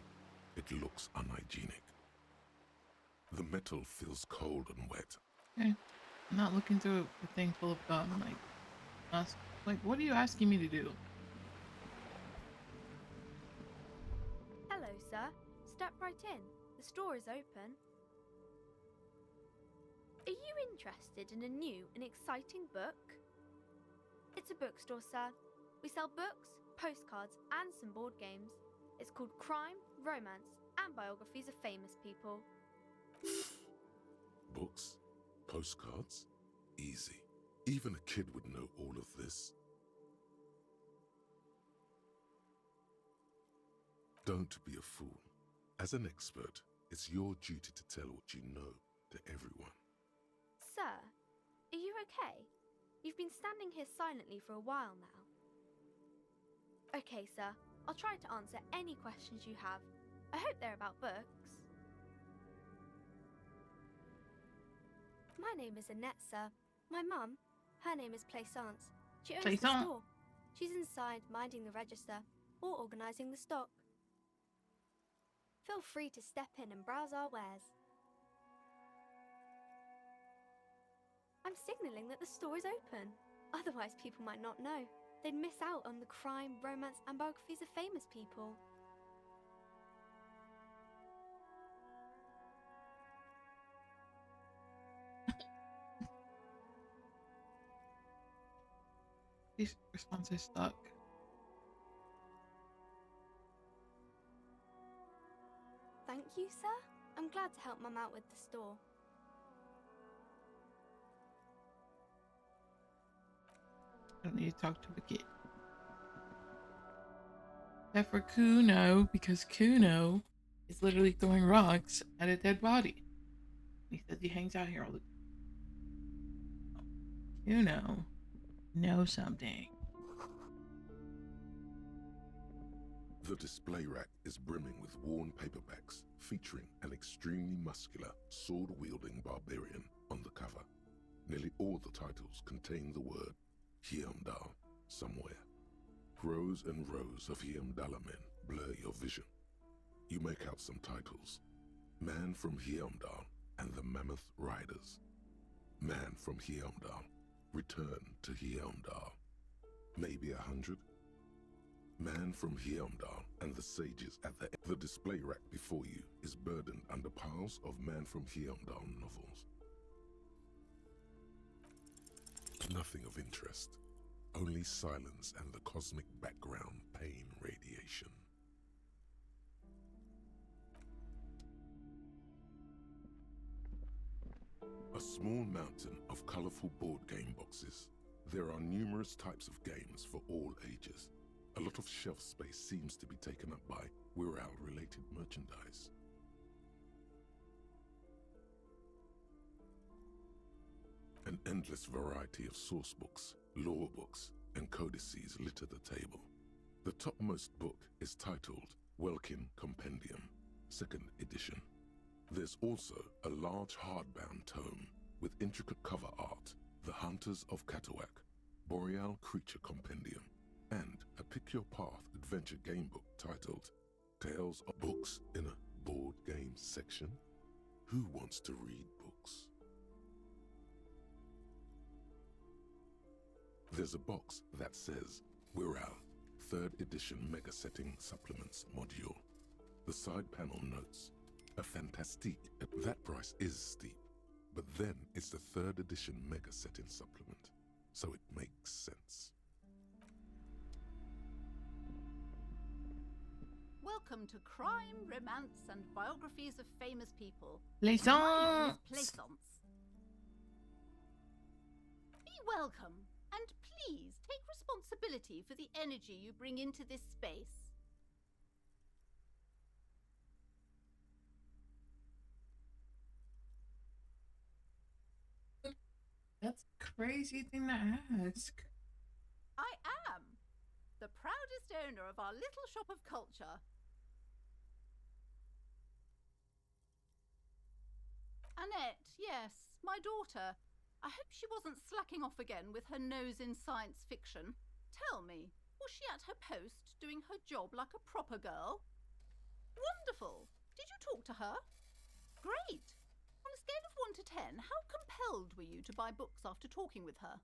It looks unhygienic. The metal feels cold and wet. Okay. I'm not looking through a thing full of gum. Like, what are you asking me to do? Hello, sir. Step right in. The store is open. Are you interested in a new and exciting book? It's a bookstore, sir. We sell books, postcards, and some board games. It's called Crime, Romance, and Biographies of Famous People. Books? Postcards? Easy. Even a kid would know all of this. Don't be a fool. As an expert, it's your duty to tell what you know to everyone. Sir, are you okay? You've been standing here silently for a while now. Okay, sir. I'll try to answer any questions you have. I hope they're about books. My name is Annette, sir. My mum, her name is Plaisance. She owns the Plaisance. store. She's inside minding the register or organising the stock. Feel free to step in and browse our wares. I'm signalling that the store is open. Otherwise, people might not know. They'd miss out on the crime, romance, and biographies of famous people. These responses stuck. Thank you, sir. I'm glad to help Mum out with the store. I don't need to talk to a kid. Except for Kuno, because Kuno is literally throwing rocks at a dead body. He says he hangs out here all the time. Kuno knows something. The display rack is brimming with worn paperbacks featuring an extremely muscular, sword-wielding barbarian on the cover. Nearly all the titles contain the word Heimdall somewhere. Rows and rows of Heimdall men blur your vision. You make out some titles. Man from Heimdall and the Mammoth Riders. Man from Heimdall, Return to Heimdall. Maybe 100. Man from Heimdall and the sages at the display rack before you is burdened under piles of Man from Heimdall novels. Nothing of interest, only silence and the cosmic background pain radiation. A small mountain of colorful board game boxes. There are numerous types of games for all ages. A lot of shelf space seems to be taken up by Wirral-related merchandise. An endless variety of source books, lore books, and codices litter the table. The topmost book is titled Welkin Compendium, 2nd edition. There's also a large hardbound tome with intricate cover art, The Hunters of Katawak, Boreal Creature Compendium, and a Pick Your Path adventure game book titled Tales of Books in a Board Game section. Who wants to read books? There's a box that says Wirral 3rd edition Mega Setting Supplements module. The side panel notes, a fantastique. That price is steep, but then it's the 3rd edition Mega Setting Supplement, so it makes sense. Welcome to Crime, Romance, and Biographies of Famous People. Plaisance! My name is Plaisance. Be welcome, and please take responsibility for the energy you bring into this space. That's a crazy thing to ask. I am the proudest owner of our little shop of culture. Annette, yes, my daughter. I hope she wasn't slacking off again with her nose in science fiction. Tell me, was she at her post doing her job like a proper girl? Wonderful! Did you talk to her? Great! On a scale of 1 to 10, how compelled were you to buy books after talking with her?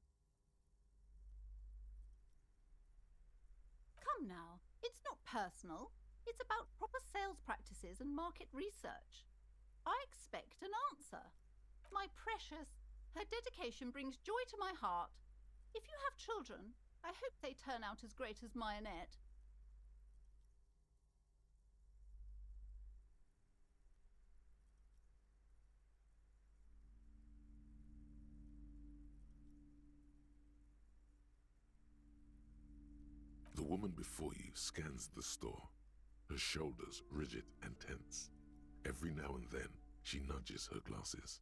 Come now, it's not personal. It's about proper sales practices and market research. I expect an answer. My precious, her dedication brings joy to my heart. If you have children, I hope they turn out as great as my Annette. The woman before you scans the store, her shoulders rigid and tense. Every now and then, she nudges her glasses.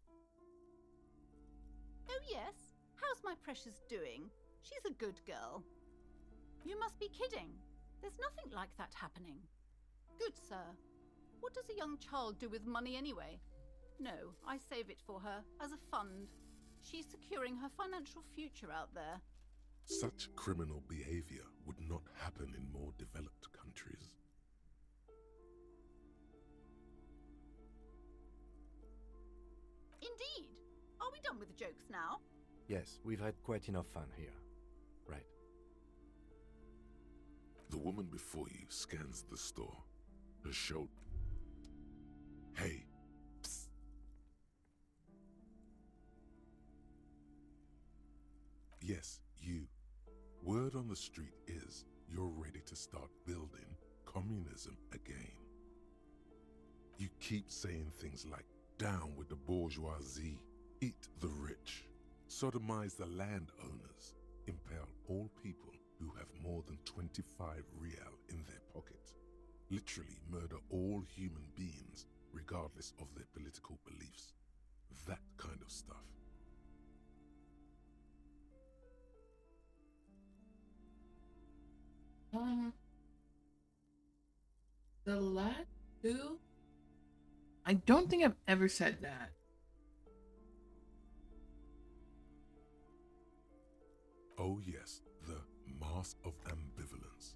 Oh yes, how's my precious doing? She's a good girl. You must be kidding. There's nothing like that happening. Good sir. What does a young child do with money anyway? No, I save it for her, as a fund. She's securing her financial future out there. Such criminal behavior would not happen in more developed countries. Indeed. Are we done with the jokes now? Yes, we've had quite enough fun here. Right. The woman before you scans the store, her shoulder. Hey, psst. Yes, you. Word on the street is you're ready to start building communism again. You keep saying things like, down with the bourgeoisie, eat the rich, sodomize the landowners, impale all people who have more than 25 real in their pocket, literally murder all human beings regardless of their political beliefs. That kind of stuff. The last two? I don't think I've ever said that. Oh yes, the mask of ambivalence.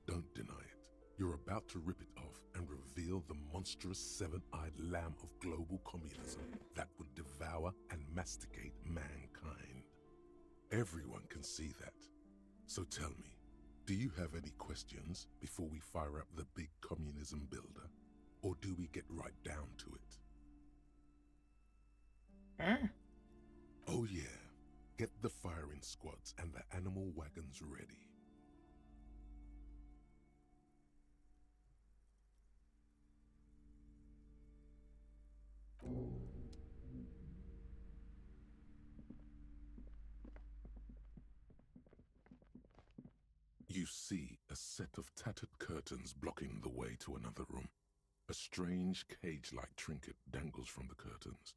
Don't deny it. You're about to rip it off and reveal the monstrous seven-eyed lamb of global communism that would devour and masticate mankind. Everyone can see that. So tell me, Do you have any questions before we fire up the big communism builder? Or do we get right down to it? Oh yeah. Get the firing squads and the animal wagons ready. You see a set of tattered curtains blocking the way to another room. A strange cage-like trinket dangles from the curtains.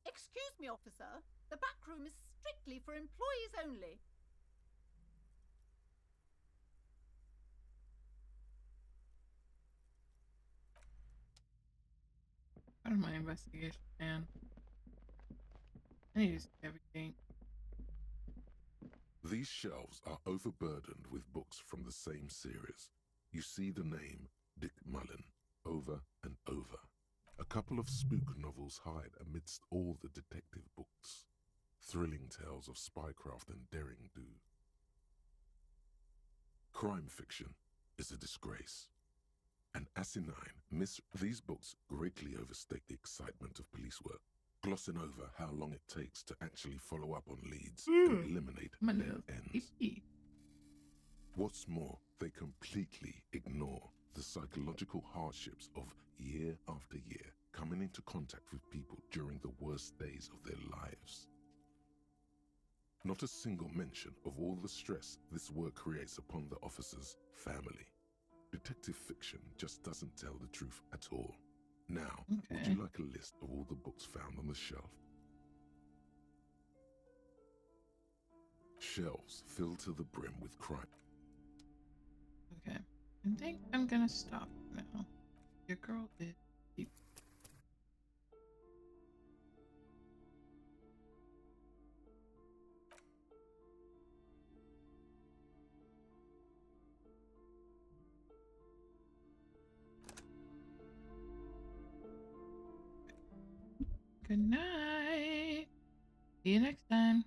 Excuse me, officer. The back room is strictly for employees only. Part of my investigation, man. I need to see everything. These shelves are overburdened with books from the same series. You see the name Dick Mullen over and over. A couple of spook novels hide amidst all the detective books. Thrilling tales of spycraft and daring do. Crime fiction is a disgrace. An asinine these books greatly overstate the excitement of police work, glossing over how long it takes to actually follow up on leads and eliminate dead ends. What's more, they completely ignore the psychological hardships of year after year coming into contact with people during the worst days of their lives. Not a single mention of all the stress this work creates upon the officer's family. Detective fiction just doesn't tell the truth at all. Now, would you like a list of all the books found on the shelf? Shelves filled to the brim with crime. Okay. I think I'm gonna stop now. Your girl is deep. Good night. See you next time.